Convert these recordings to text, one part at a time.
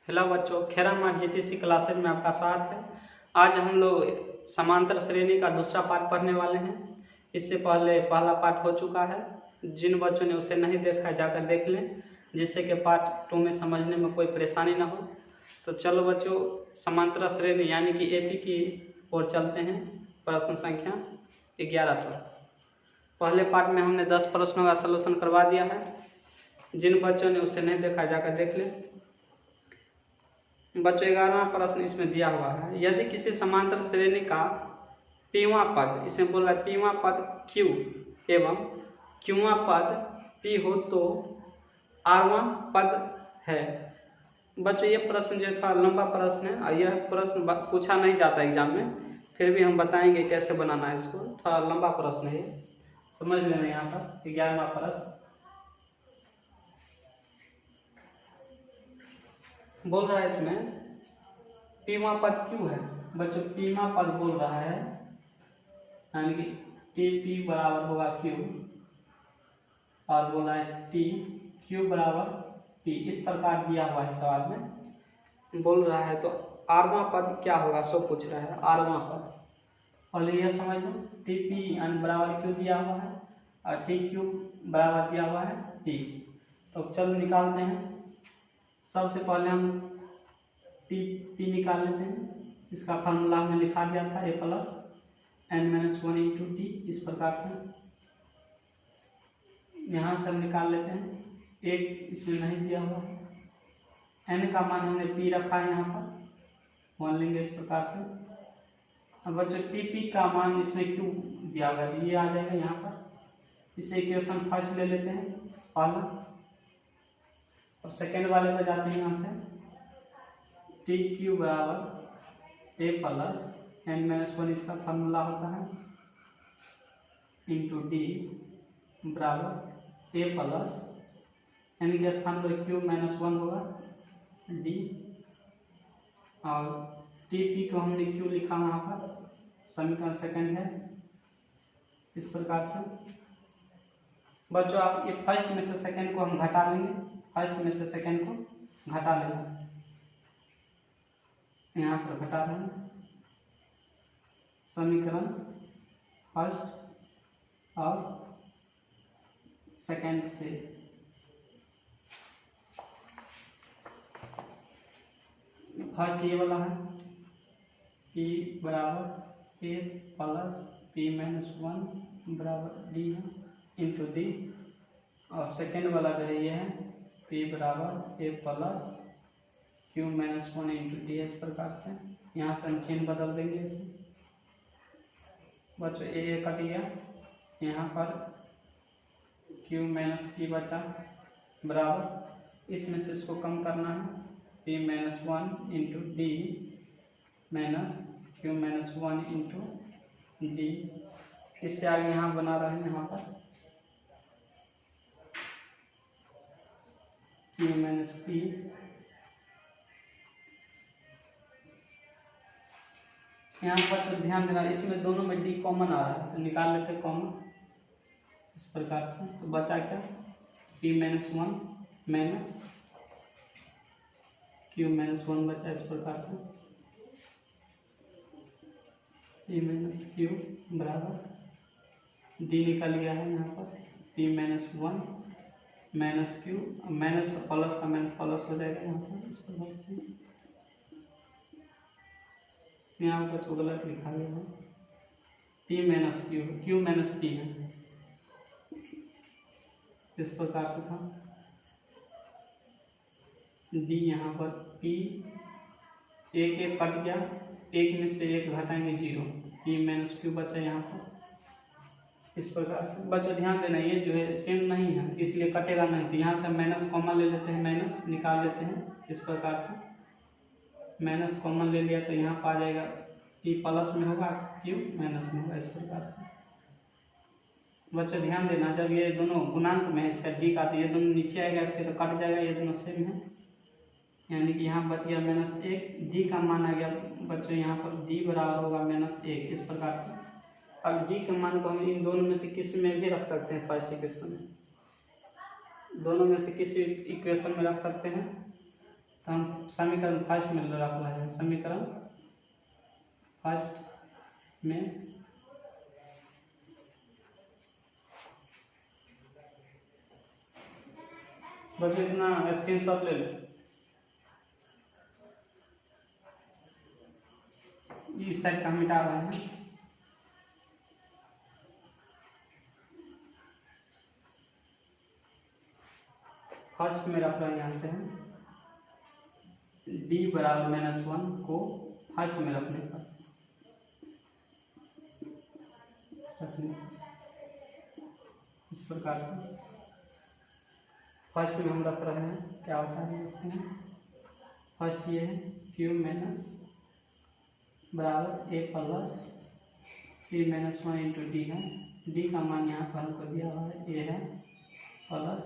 Hello बच्चों, खेरामाट GTC classes में आपका स्वागत है। आज हम लोग समांतर श्रेणी का दूसरा पाठ पढ़ने वाले हैं। इससे पहले पहला पाठ हो चुका है। जिन बच्चों ने उसे नहीं देखा है जाकर देख लें, जिससे कि पार्ट 2 में समझने में कोई परेशानी ना हो। तो चलो बच्चों, समांतर श्रेणी यानी कि एपी की ओर चलते हैं। प्रश्न संख्या 11 पर। पहले पार्ट में हमने 10 प्रश्नों का सलूशन करवा दिया है। जिन बच्चों ने उसे नहीं देखा जाकर देख लें। बच्चों 11वां प्रश्न इसमें दिया हुआ है। यदि किसी समांतर श्रेणी का पीवां पद, इसमें बोल रहा है पीवां पद Q एवं क्यूवां पद P हो तो आरवां पद है। बच्चों ये प्रश्न जो था लंबा प्रश्न है और यह प्रश्न पूछा नहीं जाता एग्जाम में, फिर भी हम बताएंगे कैसे बनाना है इसको। थोड़ा लंबा प्रश्न है, समझ लेना। यहाँ पर 11वां प्रश्न बोल रहा है, इसमें पीवां पद क्यों है। बच्चों पीवां पद बोल रहा है यानी कि TP बराबर होगा Q और बोला है T Q बराबर P। इस प्रकार दिया हुआ है सवाल में, बोल रहा है। तो आरवां पद क्या होगा सो पूछ रहा है। आरवां पद पहले यह समझ लो, TP यानी बराबर Q दिया हुआ है और TQ बराबर दिया हुआ है P। तो चलो निकालते हैं। सबसे पहले हम TP निकाल लेते हैं। इसका फार्मूला हमने लिखा दिया था A plus n-1 into T. इस प्रकार से यहाँ से हम निकाल लेते हैं। एक इसमें नहीं दिया हुआ है, n का मान हमने P रखा है, यहाँ पर 1 लेंगे इस प्रकार से। अब बच्चों TP का मान इसमें क्यों दिया हुआ है, ये आ जाएगा यहाँ पर। इसे इक्वेशन फर्स्ट ले लेते हैं पहला, और सेकेंड वाले पर जाते हैं। यहाँ से TQ बराबर A प्लस n-1 इसका फार्मूला होता है इंटू डी बराबर A प्लस n के स्थान पर Q-1 होगा D, और TP को हमने Q लिखा वहाँ पर, समीकरण सेकंड है। इस प्रकार से बच्चों आप ये फर्स्ट में से सेकंड को हम घटा लेंगे। फर्स्ट में से सेकंड को घटा लेंगे, यहाँ पर घटा रहे हैं। समीकरण फर्स्ट और सेकंड से फर्स्ट ये वाला है P बराबर A प्लस P-1 बराबर D है इंटू डी, और सेकेंड वाला जो है ये है P बराबर A plus Q-1 into D. इस प्रकार से यहाँ से हम चिन्ह बदल देंगे इसे। बच्चों A कट गया, यहाँ पर Q-P बचा बराबर, इसमें से इसको कम करना है। P-1 into D minus Q-1 into D. इससे आगे यहाँ बना रहे हैं, यहाँ पर Q-P यहाँ पर तो ध्यान देना, इसमें दोनों में D कॉमन आ रहा है, तो निकाल लेते कॉमन इस प्रकार से। तो बचा क्या P-1 माइनस Q-1 बचा इस प्रकार से। P-Q बराबर D निकल गया है यहाँ पर P-1 minus Q, minus plus का माइनस प्लस हो जाएगा यहाँ पर। इस प्रकार से यहाँ पर कुछ गलत लिखा गया है, P-Q Q-P है, इस प्रकार से था। D यहाँ पर P एक एक कट गया, एक में से एक घटाएंगे 0, P-Q बचा यहाँ पर। इस प्रकार से बच्चों ध्यान देना, ये जो है सेम नहीं है इसलिए कटेगा नहीं। तो यहाँ से माइनस कॉमन ले लेते हैं, माइनस निकाल लेते हैं इस प्रकार से। माइनस कॉमन ले लिया तो यहाँ पर आ जाएगा P प्लस में होगा, Q माइनस में होगा। इस प्रकार से बच्चों ध्यान देना, जब ये दोनों गुणांक में है इसका D का, तो ये दोनों नीचे आएगा, इसके तो कट जाएगा, ये दोनों सेम है, यानी कि यहाँ बच गया -1। D का मान आ गया बच्चों यहाँ पर D बराबर होगा -1। इस प्रकार से अब D के मान को हम इन दोनों में से किसी में भी रख सकते हैं। फर्स्ट इक्वेशन में दोनों में से किसी इक्वेशन में रख सकते हैं। तो हम समीकरण फर्स्ट में रख रहे हैं। समीकरण फर्स्ट में बच्चों इतना स्क्रीनशॉट ले लो। इस साइड का मिटा रहे हैं। फर्स्ट में रख रहे हैं, यहाँ से हम d बराबर -1 को फर्स्ट में रखने पर इस प्रकार से फर्स्ट में हम रख रहे हैं। क्या होता है देखते हैं। फर्स्ट ये है क्यू माइनस बराबर a plus p-1 into D है। डी का मान यहाँ पर हमको दिया हुआ है a है प्लस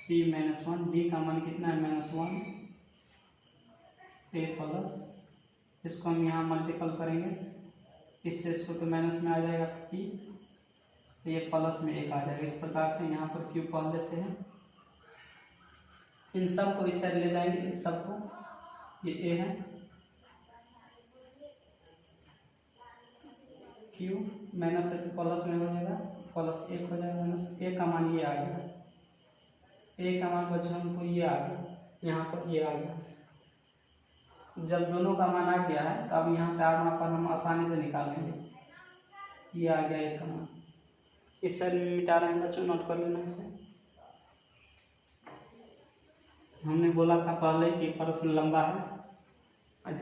p-1। डी का मान कितना है -1 a प्लस, इसको हम यहाँ मल्टीपल करेंगे, इससे इसको तो माइनस में आ जाएगा p, ये प्लस में एक आ जाएगा। इस प्रकार से यहाँ पर क्यू पहले से है, इन सब को इस साइड ले जाएंगे। इस सब को ये ए है क्यू माइनस से प्लस में हो जाएगा, प्लस एक हो जाएगा माइनस। ए का मान ये आ गया, ए का मान बच्चों हमको ये आ गया, यहाँ पर ये आ गया। जब दोनों का मान आ गया है तो अब यहाँ से आर पर हम आसानी से निकाल लेंगे। ये आ गया ए का मान। इस साइड में मिटा रहे हैं बच्चों, नोट कर लेना इसे। हमने बोला था पहले कि प्रश्न लंबा है,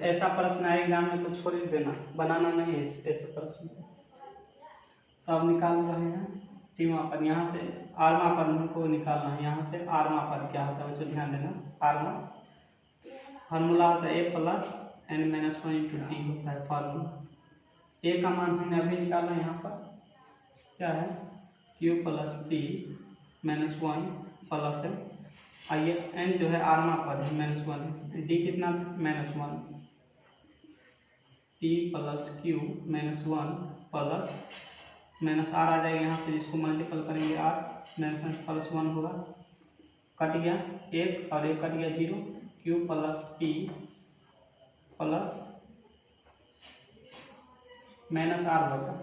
ऐसा प्रश्न आए एग्जाम में तो छोड़ ही देना, बनाना नहीं है ऐसे प्रश्न। तो अब निकाल रहे हैं टीमा पद। यहाँ से आरवा पद हमको निकालना है। यहाँ से आरवा पद क्या होता है बच्चों ध्यान देना। आरवा फार्मूला होता है a plus n-1 into D होता है फार्मूला। a का मान हमने अभी निकाला, यहाँ पर क्या है q प्लस p-1 प्लस है। आइए n जो है आरवा पद है -1, d कितना -1, p plus q -1 plus minus r आ जाएगा। यहाँ से इसको मल्टीपल करेंगे, आर -1 होगा, कट गया एक और एक कट गया 0। q plus p plus -r बचा।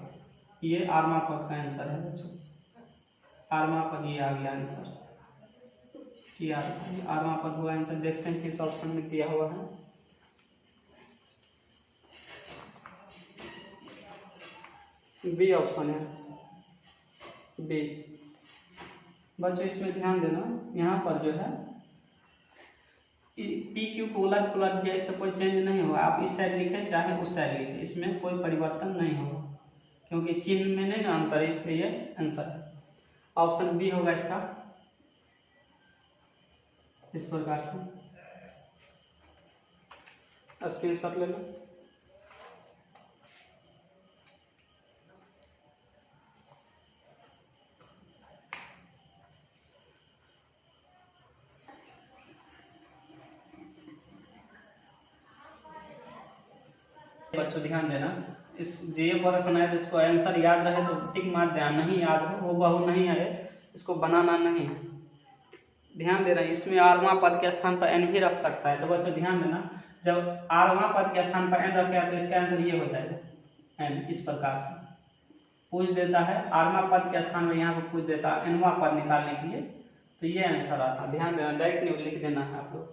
ये आरवा पद का आंसर है बच्चों। आरवा पद ये आ गया आंसर। आरवा पद हुआ आंसर। देखते हैं किस ऑप्शन में दिया हुआ है। बी ऑप्शन है, बी। बच्चों इसमें ध्यान देना, यहाँ पर जो है पी क्यू को उलट पुलट दिया, इससे कोई चेंज नहीं होगा। आप इस साइड लिखें चाहे उस साइड लिखें, इसमें कोई परिवर्तन नहीं होगा, क्योंकि चिन्ह में नहीं ना अंतर है, इसलिए आंसर है ऑप्शन बी होगा इसका। इस प्रकार से स्क्रीनशॉट ले लो। बच्चों ध्यान देना, इस जे प्रश्न है जिसको आंसर याद रहे तो टिक मार देना, नहीं याद हो वो बहु नहीं है, इसको बनाना नहीं है। ध्यान देना, इसमें आरवा पद के स्थान पर एन भी रख सकता है। तो बच्चों ध्यान देना, जब आरवा पद के स्थान पर एन रखेगा तो इसका आंसर ये हो जाएगा एन। इस प्रकार से पूछ देता है आरवा पद के स्थान में, यहाँ पर पूछ देता है एनवा पद निकालने के लिए, तो ये आंसर आता है। ध्यान देना, डायरेक्ट नहीं लिख देना है, आप लोग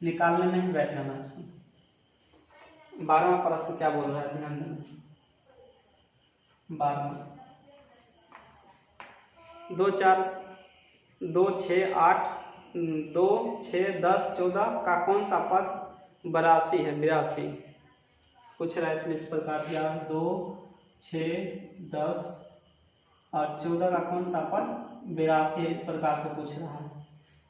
निकालने नहीं बैठ जाना इसको। 12वां प्रश्न क्या बोल रहा है ध्यान देना। 12 2 4 2 6 8 2 6 10 14 का कौन सा पद 82 है? 82 पूछ रहा है इसमें। इस प्रकार दिया 2 6 10 और 14 का कौन सा पद 82 है, इस प्रकार से पूछ रहा है।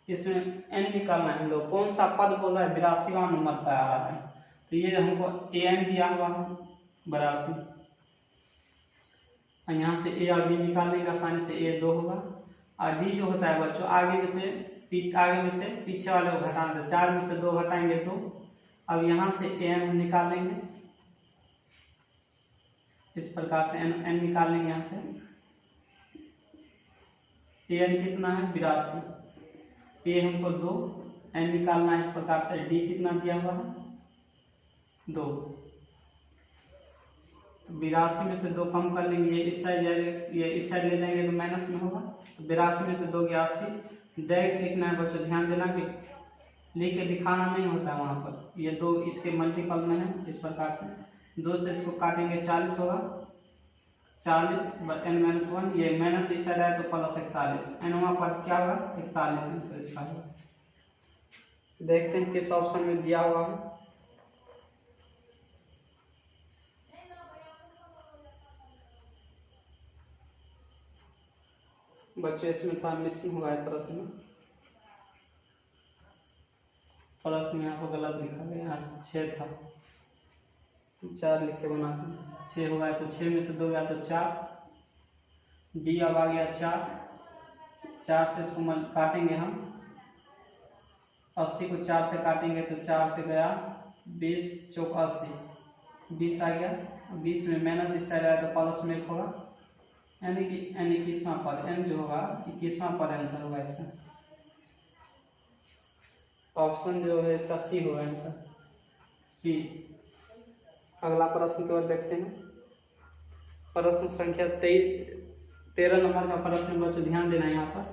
इसमें n निकालना है लोग, कौन सा पद बोल रहा है 82वां नंबर पर आ रहा है, तो ये हमको an दिया हुआ है 82। यहाँ से a और b निकालने का आसानी से a 2 होगा, और d जो होता है बच्चों आगे में से पीछे वाले को घटाना था, 4 में से 2 घटाएंगे 2। अब यहाँ से an हम निकाल लेंगे, इस प्रकार से n निकाल लेंगे। यहाँ से an कितना है 82, ए हमको 2, एन निकालना है इस प्रकार से। डी कितना दिया हुआ है 2, तो 82 में से 2 कम कर लेंगे, ये इस साइड ये इस साइड ले जाएंगे तो माइनस में होगा, तो 82 में से 2 गया 80। डायरेक्ट लिखना है बच्चों, ध्यान देना कि लिख के दिखाना नहीं होता है वहाँ पर, ये 2 इसके मल्टीपल में है इस प्रकार से। 2 से इसको काटेंगे 40 होगा, 40 n माइनस 1, ये माइनस इस साइड आया तो प्लस 41, n वहाँ पर क्या होगा 41 आंसर इसका होगा। देखते हैं किस ऑप्शन में दिया हुआ है। बच्चों इसमें थोड़ा मिसिंग हुआ है प्रश्न यहाँ पर गलत लिखा गया, 6 था, 4 लिख के बना दें, 6 हो गया, तो 6 में से 2 गया तो 4। डी अब आ गया 4 से इसको काटेंगे हम, 80 को 4 से काटेंगे तो 4 से गया 20 चौक 80, 20 आ गया। 20 में माइनस इस साइड आया तो प्लस में होगा, यानी कि 21वां पद, एन जो होगा 21वां पद आंसर होगा इसका। ऑप्शन जो है इसका सी होगा आंसर, सी। अगला प्रश्न की ओर देखते हैं। प्रश्न संख्या 13 नंबर का प्रश्न बच्चों ध्यान देना है, यहाँ पर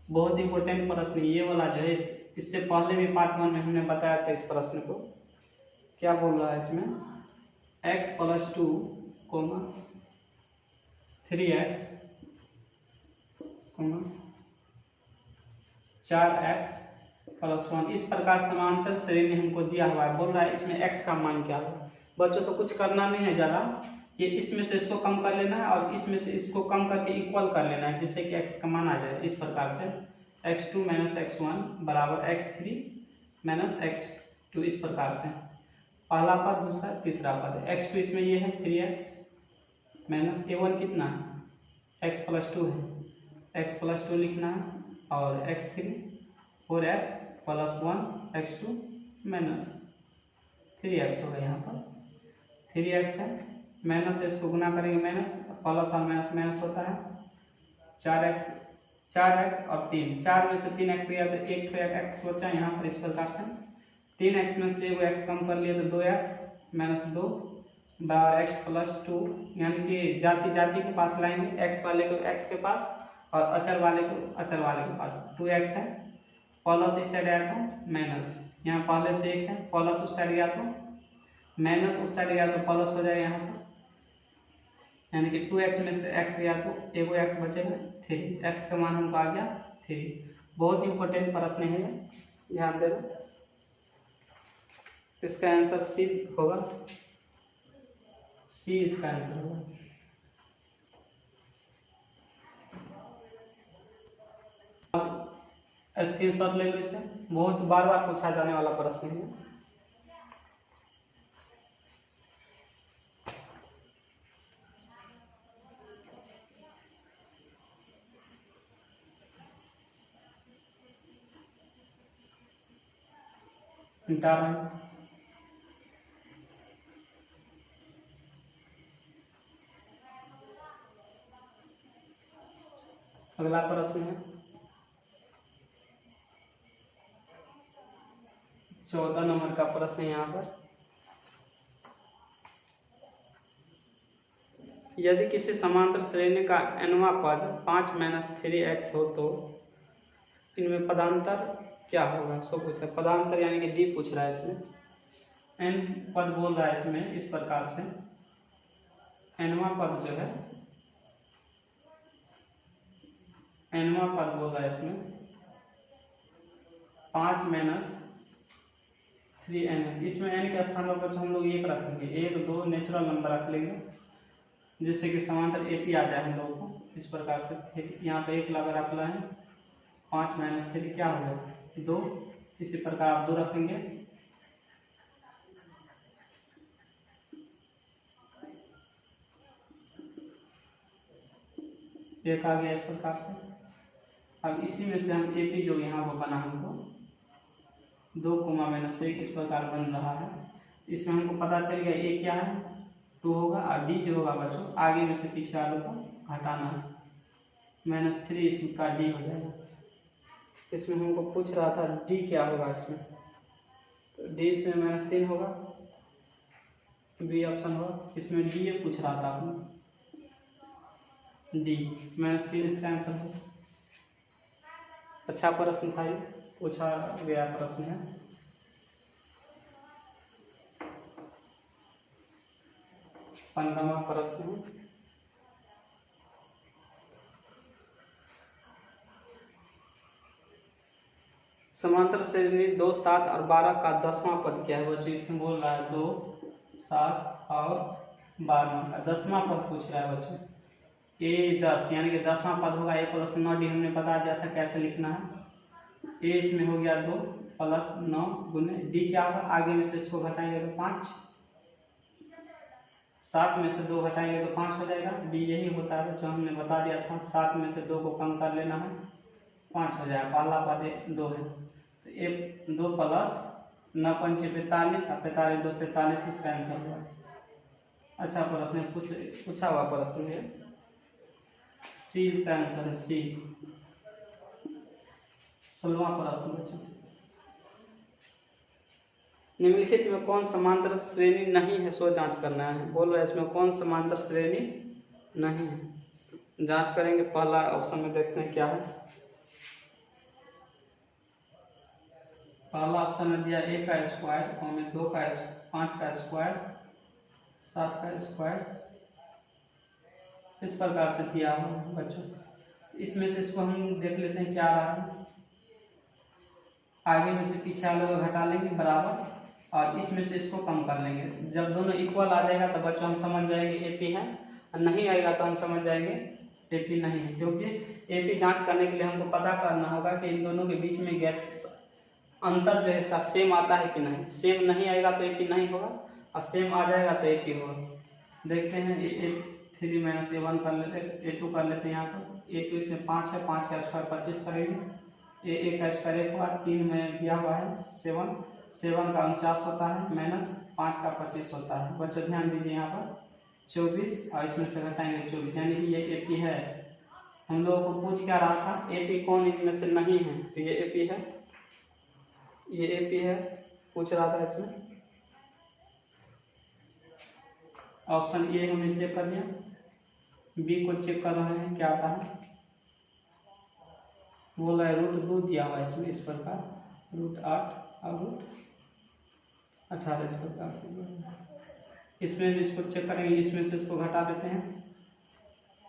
बहुत इंपॉर्टेंट प्रश्न ये वाला जो है। इससे पहले भी पार्ट 1 में हमने बताया था इस प्रश्न को। क्या बोल रहा है इसमें, x + 2, 3x, 4x + 1 इस प्रकार समांतर श्रेणी हमको दिया हुआ है। बोल रहा है इसमें x का मान क्या है। बच्चों तो कुछ करना नहीं है ज़्यादा, ये इसमें से इसको कम कर लेना है और इसमें से इसको कम करके इक्वल कर लेना है, जिससे कि x का मान आ जाए इस प्रकार से। x2 - x1 = x3 - x2 इस प्रकार से। पहला पद, दूसरा, तीसरा पद। x2 इसमें ये है 3x - a1 कितना है x + 2 है, x + 2 लिखना है, और x3 4x + 1 x2 - 3x होगा। यहाँ पर 3x है, माइनस से इसको गुना करेंगे माइनस, प्लस और माइनस माइनस होता है। 4x और 3, 4 में से 3x गया तो 1 x बचा यहाँ पर इस प्रकार से। 3x में से 1 x कम कर लिया तो 2x - 2 = x + 2, यानी कि जाति के पास लाएंगे, x वाले को x के पास और अचर वाले को अचर वाले के पास। 2x है, प्लस इस साइड आया तो माइनस, यहाँ पहले से 1 है, प्लस उस साइड गया तो माइनस उस साइड गया तो प्लस हो जाएगा यहाँ पर, यानी कि 2x में से x गया तो एगो x बचेगा 3, x का मान हमको आ गया 3। बहुत इंपॉर्टेंट प्रश्न है, ध्यान देना। इसका आंसर सी होगा, सी इसका आंसर होगा। स्क्रीनशॉट ले लो इसे, बहुत बार पूछा जाने वाला प्रश्न है। मिटा रहे हैं। अगला प्रश्न है 14 नंबर का प्रश्न है। यहाँ पर यदि किसी समांतर श्रेणी का nवां पद 5 - 3x हो तो इनमें पदांतर क्या होगा, सो पूछा। पदांतर यानी कि डी पूछ रहा है इसमें। n पद बोल रहा है इसमें इस प्रकार से, nवां पद जो है, nवां पद बोल रहा है इसमें 5 - 3n। इसमें n के स्थान पर हम लोग 1 रखेंगे, 1 2 नेचुरल नंबर रख लेंगे, जिससे कि समांतर AP आ जाए हम लोगों को इस प्रकार से। फिर यहाँ पे 1 लगा रखना है, 5 - 3 क्या हो गया 2, इसी प्रकार आप 2 रखेंगे। एक आ गया इस प्रकार से। अब इसी में से हम AP जो यहाँ पर बना हमको 2, -1 इस प्रकार बन रहा है। इसमें हमको पता चल गया A क्या है 2 होगा, और D जो होगा बच्चों आगे में से पीछे वालों को घटाना है, -3 इसका D हो जाएगा। इसमें हमको पूछ रहा था डी क्या होगा इसमें, तो डी इसमें -3 होगा, बी ऑप्शन होगा। इसमें डी ये पूछ रहा था आपने, डी -3 इसका आंसर है। अच्छा प्रश्न था, ये पूछा गया प्रश्न है। पंद्रहवां प्रश्न है, समांतर श्रेणी 2, 7 और 12 का 10वां पद क्या है बच्चों। इसमें बोल रहा है 2, 7 और 12 का 10वां पद पूछ रहा है बच्चों। ए 10 यानी कि 10वां पद होगा a + 9 डी, हमने बता दिया था कैसे लिखना है। ए इसमें हो गया 2 + 9 गुने डी क्या होगा, आगे में से इसको घटाएंगे तो 5, 7 में से 2 घटाएंगे तो 5 हो जाएगा। डी यही होता है जो हमने बता दिया था, 7 में से 2 को कम कर लेना है, 5 हो जाएगा। पहला पद 2 है तो ए 2 + 9 × 5 = 45 और 45 2 से 40 इसका आंसर हुआ। अच्छा प्रश्न पूछा हुआ प्रश्न है, सी इसका आंसर है, सी। 16वां प्रश्न बच्चों, निम्नलिखित में कौन समांतर श्रेणी नहीं है, सो जांच करना है। बोल रहा है इसमें कौन समांतर श्रेणी नहीं है, जांच करेंगे। पहला ऑप्शन में देखते हैं क्या है। पहला ऑप्शन में दिया a का स्क्वायर, 2 का 5 का स्क्वायर, 7 का स्क्वायर, इस प्रकार से दिया हुआ है बच्चों। इसमें से इसको हम देख लेते हैं क्या रहा है। आगे में से पीछे वाले को घटा लेंगे बराबर, और इसमें से इसको कम कर लेंगे। जब दोनों इक्वल आ जाएगा तो बच्चों हम समझ जाएंगे एपी है, और नहीं आएगा तो हम समझ जाएंगे एपी नहीं है। क्योंकि एपी जांच करने के लिए हमको पता करना होगा कि इन दोनों के बीच में गैप अंतर जो है इसका सेम आता है कि नहीं। सेम नहीं आएगा तो एपी नहीं होगा, और सेम आ जाएगा तो एपी होगा। देखते हैं A3 - A1 कर लेते, A2 कर लेते हैं। यहाँ पर A2 इसमें 5 है, 5 का स्क्वायर 25 करेंगे। A का स्क्वायर 1 हुआ, 3 में दिया हुआ है 7, 7 का 49 होता है, -5 का 25 होता है। बच्चों ध्यान दीजिए यहाँ पर 24 और इसमें से घटाएंगे 24, यानी कि ये एपी है। हम लोगों को पूछ क्या रहा था, एपी कौन इनमें से नहीं है, तो ये एपी है, ये एपी है, पूछ रहा था इसमें। ऑप्शन ए हमने चेक कर लिया, बी को चेक कर रहे हैं क्या आता है। बोला है √2 दिया हुआ है इसमें, इस प्रकार √8 और √18 इस प्रकार से। इसमें भी इसको चेक करेंगे, इसमें से इसको घटा देते हैं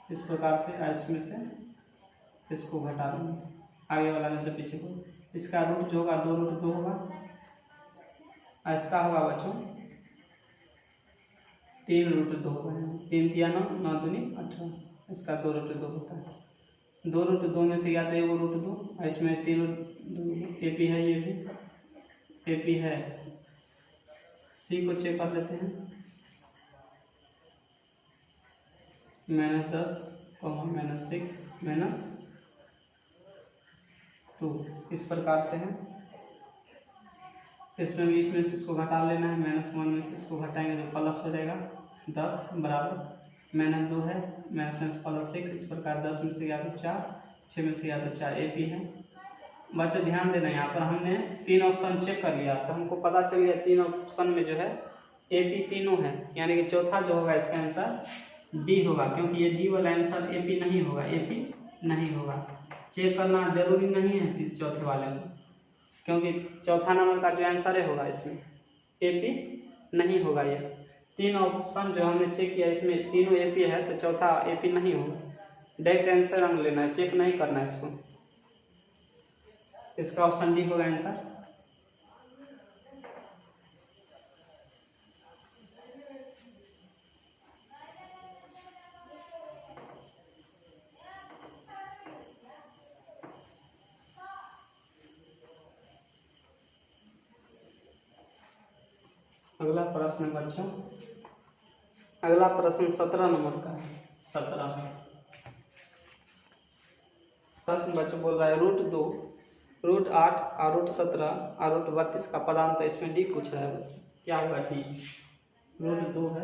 इस प्रकार से, और इसमें से इसको घटा देंगे आगे वाला में से पीछे को। इसका रूट जो होगा 2√2 होगा, और इसका होगा बच्चों 3√2 होगा। 3 × 9 = 9 × 2 = 18, इसका 2√2 होता है। 2√2 में से या तो वो √2, और इसमें 3√2 एपी है, ये भी एपी है। सी को चेक कर लेते हैं, -10, -6, -2 इस प्रकार से है। इसमें से इसको घटा लेना है, -1 में से इसको घटाएंगे तो प्लस हो जाएगा 10 बराबर -2 है, -6 इस प्रकार 10 में से या तो 4, 6 में से या तो 4 एपी है। बच्चों ध्यान देना, यहाँ पर हमने 3 ऑप्शन चेक कर लिया तो हमको पता चल गया 3 ऑप्शन में जो है एपी तीनों है, यानी कि चौथा जो होगा इसका आंसर डी होगा। क्योंकि ये डी वाला आंसर एपी नहीं होगा, एपी नहीं होगा। चेक करना जरूरी नहीं है चौथे वाले को, क्योंकि चौथा नंबर का जो आंसर है होगा इसमें एपी नहीं होगा। ये 3 ऑप्शन जो हमने चेक किया इसमें तीनों एपी है, तो चौथा एपी नहीं होगा। डायरेक्ट आंसर रंग लेना है, चेक नहीं करना है इसको। इसका ऑप्शन डी होगा आंसर। अगला प्रश्न बच्चों, अगला प्रश्न 17 नंबर का है। 17 प्रश्न बच्चों बोल रहा है √2, √8 और √17 और √32 का पदांतर, इसमें डी पूछ रहा है। क्या होगा डी? √2 है,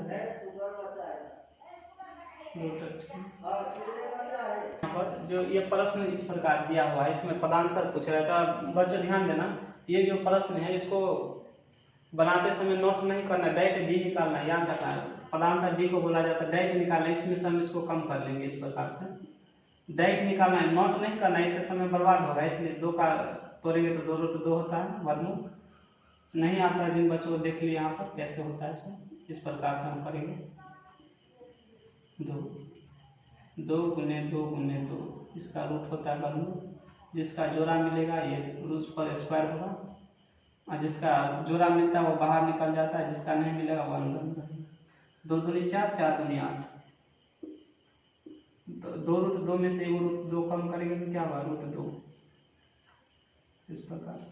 यहाँ पर जो ये प्रश्न इस प्रकार दिया हुआ है, इसमें पदांतर पूछ रहा था। बच्चों ध्यान देना, ये जो प्रश्न है इसको बनाते समय नोट नहीं करना, डायरेक्ट डी निकालना, याद रखना। पदांतर डी को बोला जाता है, डायरेक्ट निकालना। इसमें से हम इसको कम कर लेंगे इस प्रकार से, डायरेक्ट निकालना है, नोट नहीं करना, इससे समय बर्बाद होगा। इसलिए 2 का तोड़ेंगे तो 2 रूट 2 होता है, वर्गमूल नहीं आता है। जिन बच्चों को देख लिया यहाँ पर कैसे होता है, इसमें इस प्रकार से हम करेंगे। 2 गुने 2 गुने 2, इसका रूट होता है वर्गमूल। जिसका जोड़ा मिलेगा ये रूट पर स्क्वायर होगा, और जिसका जोड़ा मिलता है वो बाहर निकल जाता है, जिसका नहीं मिलेगा वो अंदर रहेगा। 2 दूनी 4, 4 दूनी 8। तो 2 रूट 2 में से एक रूट 2 कम करेंगे तो क्या होगा, रूट 2। इस प्रकार से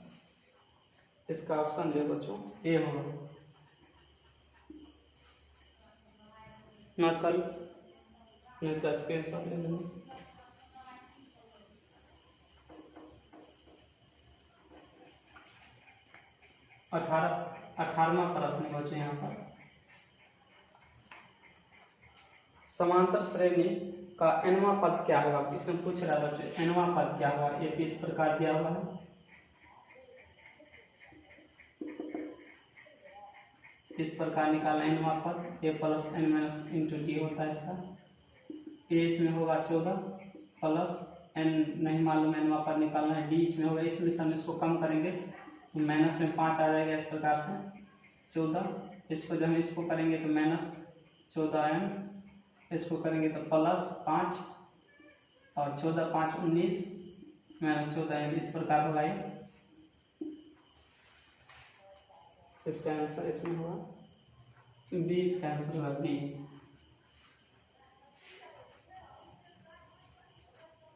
इसका ऑप्शन जो है बच्चों ए होगा। नोट कर लो, नहीं तो स्क्रीनशॉट ले लेंगे। अठारहवां प्रश्न बच्चों यहाँ पर, समांतर श्रेणी का nवां पद क्या होगा। इसमें पूछ रहा है बच्चों nवां पद क्या होगा। ये इस प्रकार दिया हुआ है, इस प्रकार निकालना nवां पद। a plus n minus into D होता है इसका। a इसमें होगा 14 प्लस n नहीं मालूम nवां पद निकालना है, d इसमें होगा। इसमें से हम इसको कम करेंगे तो माइनस में 5 आ जाएगा, इस प्रकार से 14। इसको जब हम इसको करेंगे तो माइनस 14n, इसको करेंगे तो प्लस 5, और 14 5 19 माइनस 14n, इस प्रकार होगा ये। इसका आंसर इसमें होगा बी, इसका आंसर होगा बी।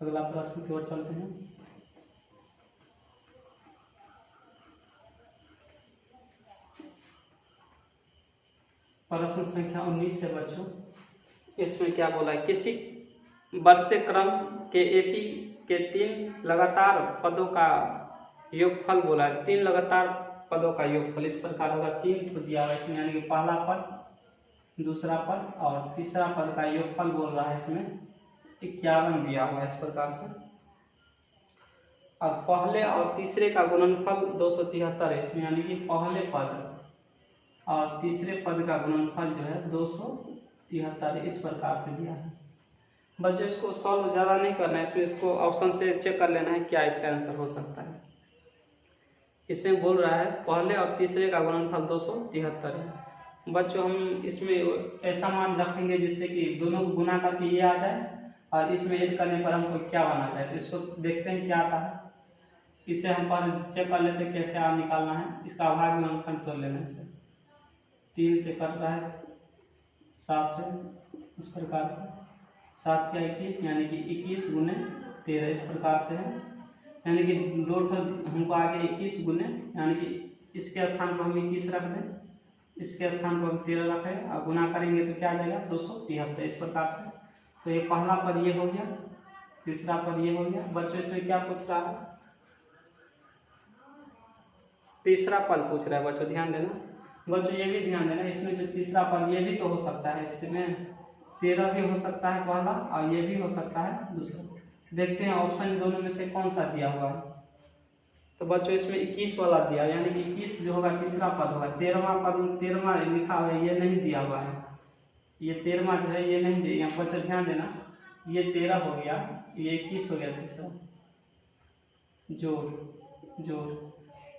अगला प्रश्न की ओर चलते हैं। प्रश्न संख्या 19 है बच्चों। इसमें क्या बोला है, किसी बढ़ते क्रम के एपी के 3 लगातार पदों का योगफल बोला है। 3 लगातार पदों का योगफल इस प्रकार होगा। 3 तो दिया हुआ है इसमें, यानी कि पहला पद, दूसरा पद और तीसरा पद का योगफल बोल रहा है। इसमें 51 दिया हुआ है इस प्रकार से। अब पहले और तीसरे का गुणनफल 273 है इसमें, यानी कि पहले पद और तीसरे पद का गुणनफल जो है 273 इस प्रकार से दिया है। बच्चों इसको सॉल्व ज़्यादा नहीं करना है, इसमें इसको ऑप्शन से चेक कर लेना है क्या इसका आंसर हो सकता है। इसमें बोल रहा है पहले और तीसरे का गुणनफल 273 है। बच्चों हम इसमें ऐसा मान रखेंगे जिससे कि दोनों को गुना करके ये आ जाए और इसमें ऐड करने पर हमको क्या बना जाए। तो इसको देखते हैं क्या आता है। इसे हम पहले चेक कर लेते हैं कैसे आ निकालना है। इसका अभाज्य गुणनफल तोड़ लेने से 3 से कट रहा है 7 से, इस प्रकार से 7 या 21, यानी कि 21 गुने 13 इस प्रकार से है। यानी कि 2 हमको आगे 21 गुने, यानी कि इसके स्थान पर हम 21 रख दें, इसके स्थान पर हम 13 रखें और गुना करेंगे तो क्या आ जाएगा 273 इस प्रकार से। तो ये पहला पद ये हो गया, तीसरा पद ये हो गया। बच्चों इसमें क्या पूछ रहा है, तीसरा पद पूछ रहा है। बच्चों ध्यान देना, बच्चों ये भी ध्यान देना, इसमें जो तीसरा पद ये भी तो हो सकता है, इसमें 13 भी हो सकता है पहला और ये भी हो सकता है दूसरा। देखते हैं ऑप्शन दोनों में से कौन सा दिया हुआ है। तो बच्चों इसमें 21 वाला दिया, यानी कि 21 जो होगा तीसरा पद होगा। 13वां पद 13वां लिखा हुआ है, ये नहीं दिया हुआ है। ये 13वां जो है ये नहीं दिया। यहाँ बच्चों ध्यान देना, ये 13 हो गया, ये 21 हो गया तीसरा। जोड़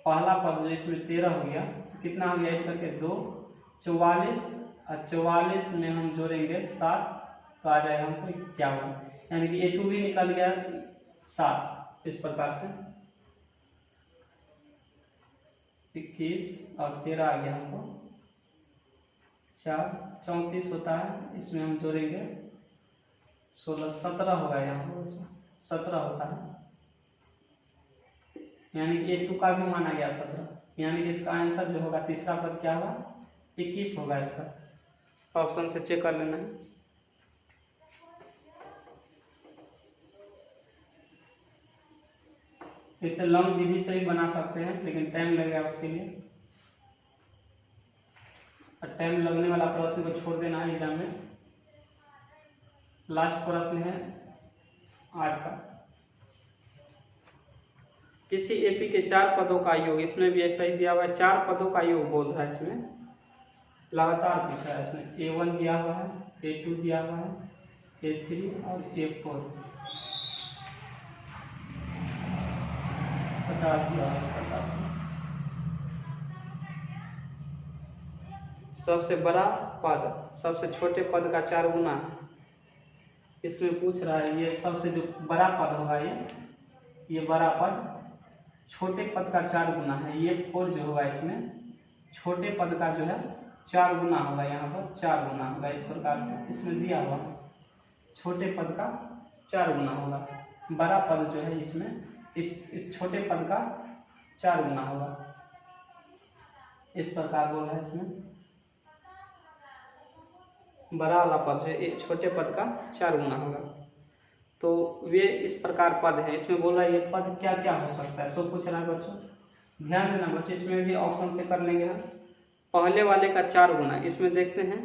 पहला पद जो इसमें 13 हो गया, तो कितना हो गया ऐड करके 2 44, और 44 में हम जोड़ेंगे 7 तो आ जाएगा हमको 51, यानी कि A2 भी निकल गया 7 इस प्रकार से। 21 और 13 आ गया हमको 4, 34 होता है। इसमें हम जोड़ेंगे 16, 17 होगा यहाँ पर 17 होता है, यानी कि A2 का भी माना गया 17, यानी कि इसका आंसर जो होगा तीसरा पद क्या होगा 21 होगा। इसका ऑप्शन से चेक कर लेना है। इसे लंब विधि से भी बना सकते हैं, लेकिन टाइम लगेगा उसके लिए, और टाइम लगने वाला प्रश्न को छोड़ देना है एग्जाम में। लास्ट प्रश्न है आज का। किसी एपी के 4 पदों का योग, इसमें भी ऐसा ही दिया हुआ है, 4 पदों का योग बोल रहा है इसमें, लगातार पूछा है इसमें। A1 दिया हुआ है, A2 दिया हुआ है, A3 और A4, 50 दिया हुआ है इस प्रकार से। सबसे बड़ा पद सबसे छोटे पद का 4 गुना है, इसमें पूछ रहा है। ये सबसे जो बड़ा पद होगा ये बड़ा पद छोटे पद का 4 गुना है। ये 4 जो होगा इसमें छोटे पद का जो है 4 गुना होगा, यहाँ पर 4 गुना होगा इस प्रकार से इसमें दिया हुआ। छोटे पद का 4 गुना होगा, बड़ा पद जो है इसमें इस छोटे पद का 4 गुना होगा, इस प्रकार बोल रहा है इसमें। बड़ा वाला पद है, एक छोटे पद का 4 गुना होगा। तो वे इस प्रकार पद है, इसमें बोला ये पद क्या क्या हो सकता है, सो पूछ रहा है बच्चों। ध्यान देना बच्चों, इसमें भी ऑप्शन से कर लेंगे हम। पहले वाले का 4 गुना, इसमें देखते हैं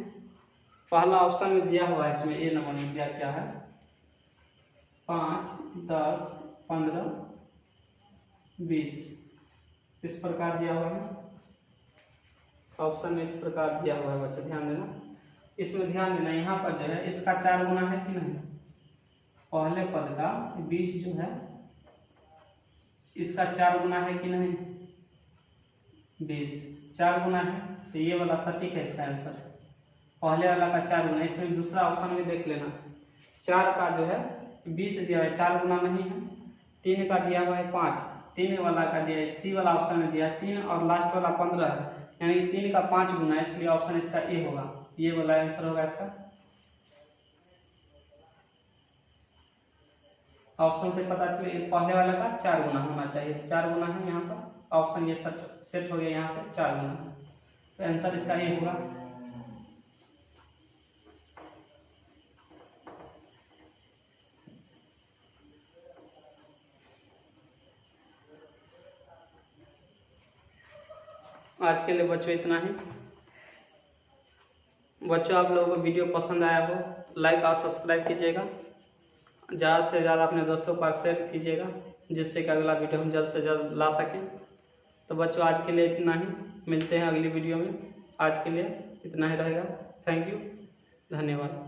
पहला ऑप्शन में दिया हुआ है, इसमें ए नंबर में दिया क्या है 5, 10, 15, 20, इस प्रकार दिया हुआ है ऑप्शन में, इस प्रकार दिया हुआ है बच्चों, ध्यान देना। इसमें ध्यान देना यहाँ पर जो है इसका 4 गुना है कि नहीं, पहले पद का 20 जो है इसका 4 गुना है कि नहीं, 20 4 गुना है, तो ये वाला सटीक है इसका आंसर। पहले वाला का 4 गुना, इसमें दूसरा ऑप्शन में देख लेना, 4 का जो है 20 दिया है, 4 गुना नहीं है। 3 का दिया हुआ है 5, 3 वाला का दिया है, सी वाला ऑप्शन में दिया है 3 और लास्ट वाला 15 है, यानी 3 का 5 गुना, इसलिए ऑप्शन इसका ए होगा, ये वाला आंसर होगा इसका। ऑप्शन से पता चले पहले वाले का 4 गुना होना चाहिए, 4 गुना है यहाँ पर, ऑप्शन ये सेट हो गया यहाँ से 4 गुना, तो आंसर इसका ये होगा। आज के लिए बच्चों इतना ही। बच्चों आप लोगों को वीडियो पसंद आया हो लाइक और सब्सक्राइब कीजिएगा, ज़्यादा से ज़्यादा अपने दोस्तों को शेयर कीजिएगा, जिससे कि अगला वीडियो हम जल्द से जल्द ला सकें। तो बच्चों आज के लिए इतना ही, मिलते हैं अगली वीडियो में। आज के लिए इतना ही रहेगा। थैंक यू, धन्यवाद।